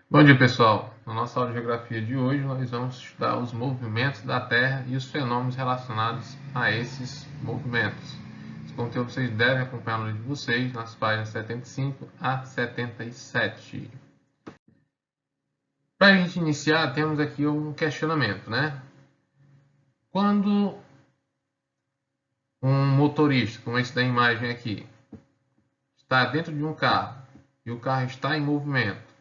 Bom dia, pessoal. Na nossa aula de geografia de hoje, nós vamos estudar os movimentos da Terra e os fenômenos relacionados a esses movimentos. Esse conteúdo vocês devem acompanhar no livro de vocês, nas páginas 75 a 77. Para a gente iniciar, temos aqui um questionamento, né? Quando um motorista, como esse da imagem aqui, está dentro de um carro e o carro está em movimento,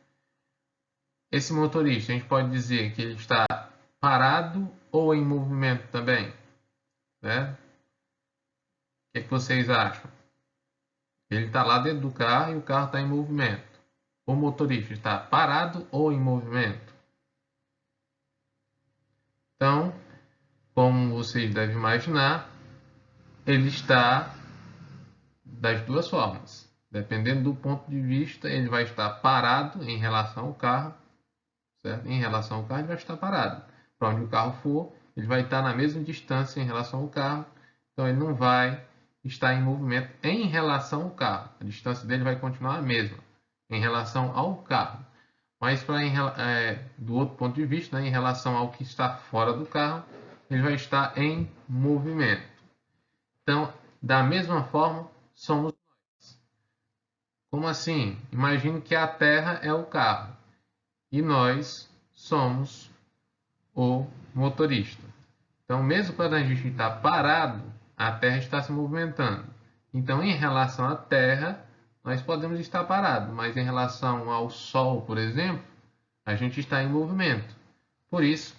esse motorista, a gente pode dizer que ele está parado ou em movimento também, né? O que vocês acham? Ele está lá dentro do carro e o carro está em movimento. O motorista está parado ou em movimento? Então, como vocês devem imaginar, ele está das duas formas. Dependendo do ponto de vista, ele vai estar parado em relação ao carro, certo? Em relação ao carro, ele vai estar parado. Para onde o carro for, ele vai estar na mesma distância em relação ao carro, então ele não vai estar em movimento em relação ao carro. A distância dele vai continuar a mesma em relação ao carro. Mas do outro ponto de vista, né, em relação ao que está fora do carro, ele vai estar em movimento. Então, da mesma forma, somos nós. Como assim? Imagine que a Terra é o carro e nós somos o motorista. Então, mesmo quando a gente está parado, a Terra está se movimentando. Então, em relação à Terra, nós podemos estar parados, mas em relação ao Sol, por exemplo, a gente está em movimento. Por isso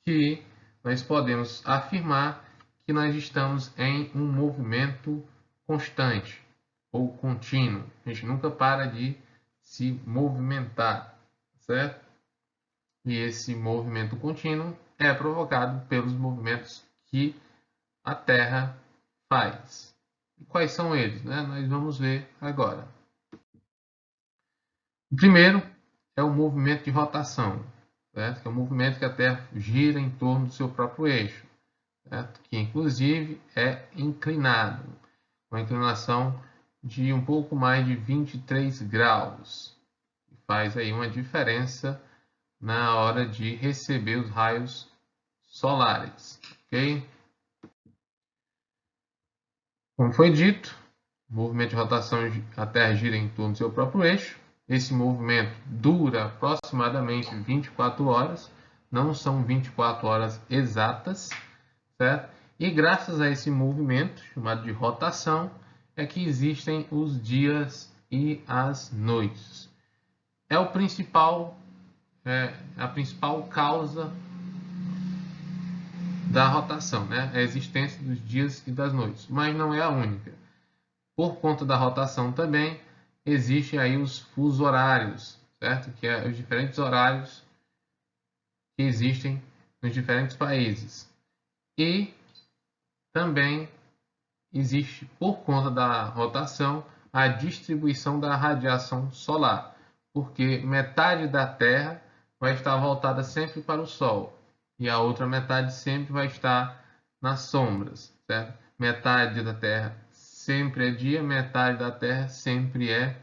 que nós podemos afirmar que nós estamos em um movimento constante ou contínuo. A gente nunca para de se movimentar, certo? E esse movimento contínuo é provocado pelos movimentos que a Terra faz. E quais são eles? Né? Nós vamos ver agora. O primeiro é o movimento de rotação, certo? Que é o movimento que a Terra gira em torno do seu próprio eixo, certo? Que inclusive é inclinado, uma inclinação de um pouco mais de 23 graus. Faz aí uma diferença na hora de receber os raios solares, ok? Como foi dito, o movimento de rotação, a Terra gira em torno do seu próprio eixo. Esse movimento dura aproximadamente 24 horas, não são 24 horas exatas, certo? E graças a esse movimento, chamado de rotação, é que existem os dias e as noites. É a principal causa da rotação, né? A existência dos dias e das noites, mas não é a única. Por conta da rotação também, existem aí os fusos horários, certo? Que é os diferentes horários que existem nos diferentes países. E também existe, por conta da rotação, a distribuição da radiação solar, porque metade da Terra vai estar voltada sempre para o Sol e a outra metade sempre vai estar nas sombras, certo? Metade da Terra sempre é dia, metade da Terra sempre é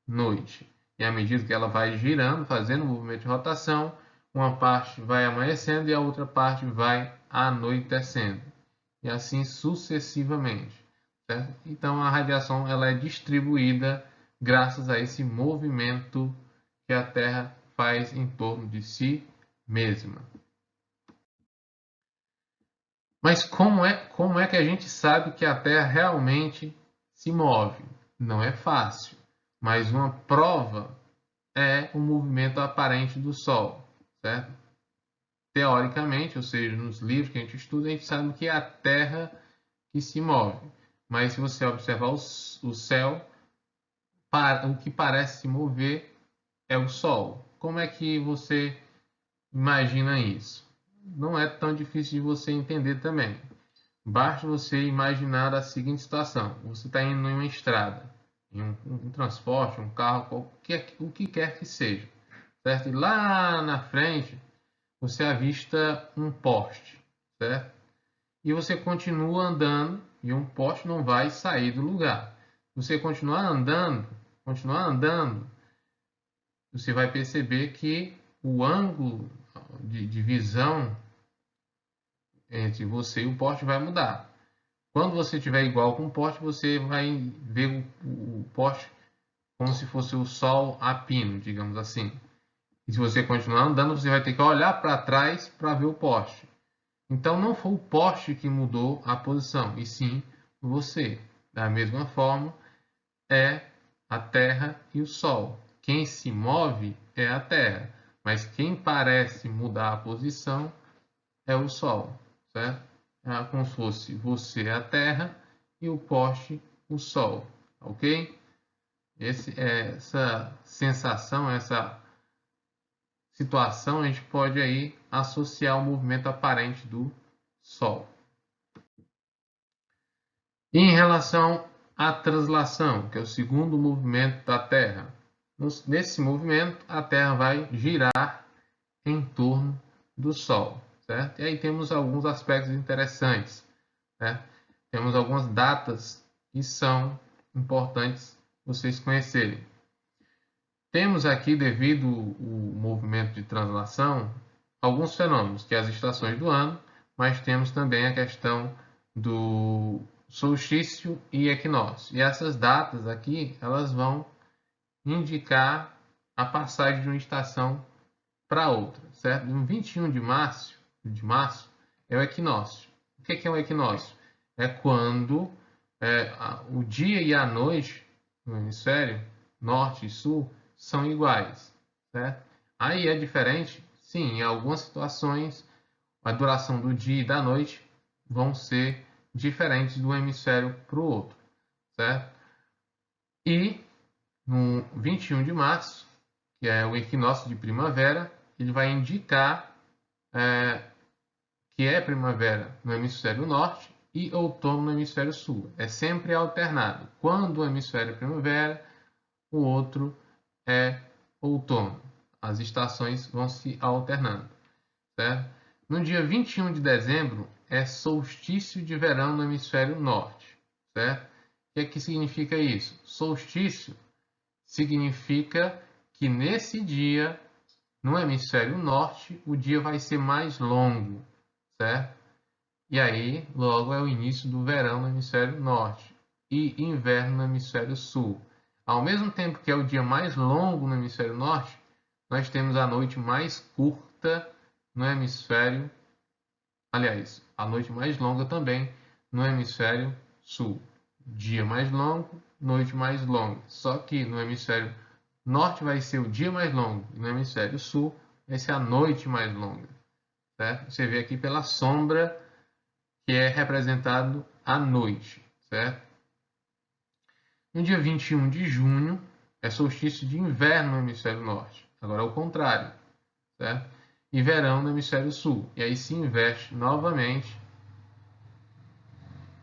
noite. E à medida que ela vai girando, fazendo o movimento de rotação, uma parte vai amanhecendo e a outra parte vai anoitecendo. E assim sucessivamente. Certo? Então a radiação ela é distribuída graças a esse movimento que a Terra faz em torno de si mesma. Mas como é que a gente sabe que a Terra realmente se move? Não é fácil, mas uma prova é o movimento aparente do Sol, certo? Teoricamente, ou seja, nos livros que a gente estuda, a gente sabe que é a Terra que se move. Mas se você observar o céu, o que parece se mover é o Sol. Como é que você imagina isso? Não é tão difícil de você entender também. Basta você imaginar a seguinte situação: você está indo em uma estrada, em um transporte, um carro, o que quer que seja, certo? E lá na frente você avista um poste, certo? E você continua andando e um poste não vai sair do lugar. Você continuar andando, você vai perceber que o ângulo de visão entre você e o poste vai mudar. Quando você estiver igual com o poste, você vai ver o poste como se fosse o sol a pino, digamos assim. E se você continuar andando, você vai ter que olhar para trás para ver o poste. Então não foi o poste que mudou a posição, e sim você. Da mesma forma, é a Terra e o Sol. Quem se move é a Terra, mas quem parece mudar a posição é o Sol, certo? É como se fosse você a Terra e o poste o Sol, ok? Essa sensação, essa situação, a gente pode aí associar ao movimento aparente do Sol. E em relação à translação, que é o segundo movimento da Terra, nesse movimento a Terra vai girar em torno do Sol, certo? E aí temos alguns aspectos interessantes, né? Temos algumas datas que são importantes vocês conhecerem. Temos aqui, devido ao movimento de translação, alguns fenômenos, que é as estações do ano, mas temos também a questão do solstício e equinócio. E essas datas aqui, elas vão indicar a passagem de uma estação para outra, certo? No 21 de março é o equinócio. O que é o equinócio? É quando o dia e a noite no hemisfério norte e sul são iguais, certo? Aí é diferente, sim, em algumas situações a duração do dia e da noite vão ser diferentes do hemisfério para o outro, certo? E no 21 de março, que é o equinócio de primavera, ele vai indicar que é primavera no hemisfério norte e outono no hemisfério sul. É sempre alternado. Quando o hemisfério é primavera, o outro é outono. As estações vão se alternando, certo? No dia 21 de dezembro é solstício de verão no hemisfério norte, certo? O que significa isso? Solstício significa que nesse dia, no hemisfério norte, o dia vai ser mais longo, certo? E aí, logo é o início do verão no hemisfério norte e inverno no hemisfério sul. Ao mesmo tempo que é o dia mais longo no hemisfério norte, nós temos a noite mais curta no hemisfério, aliás, a noite mais longa também no hemisfério sul. Dia mais longo, noite mais longa. Só que no hemisfério norte vai ser o dia mais longo e no hemisfério sul vai ser a noite mais longa, certo? Você vê aqui pela sombra que é representado à noite, certo? No dia 21 de junho é solstício de inverno no hemisfério norte. Agora é o contrário, certo? E verão no hemisfério sul. E aí se inverte novamente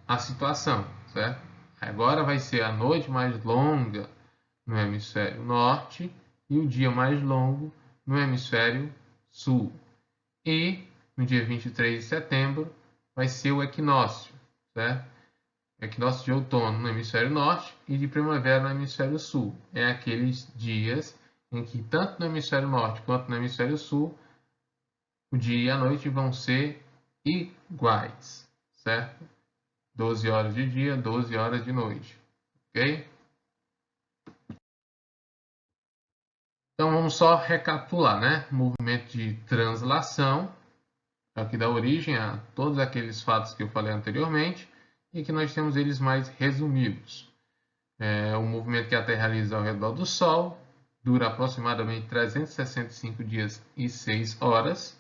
a situação, certo? Agora vai ser a noite mais longa no hemisfério norte e o dia mais longo no hemisfério sul. E no dia 23 de setembro vai ser o equinócio, certo? Equinócio de outono no hemisfério norte e de primavera no hemisfério sul. É aqueles dias em que tanto no hemisfério norte quanto no hemisfério sul o dia e a noite vão ser iguais, certo? 12 horas de dia, 12 horas de noite, ok? Então vamos só recapitular, né? Movimento de translação, é o que dá origem a todos aqueles fatos que eu falei anteriormente e que nós temos eles mais resumidos. O movimento que a Terra realiza ao redor do Sol dura aproximadamente 365 dias e 6 horas,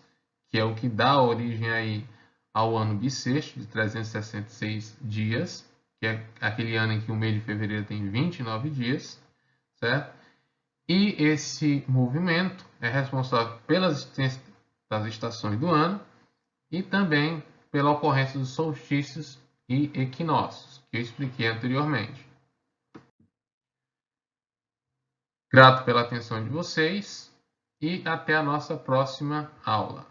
que é o que dá origem aí ao ano bissexto de 366 dias, que é aquele ano em que o mês de fevereiro tem 29 dias, certo? E esse movimento é responsável pela existência das estações do ano e também pela ocorrência dos solstícios e equinócios, que eu expliquei anteriormente. Grato pela atenção de vocês e até a nossa próxima aula.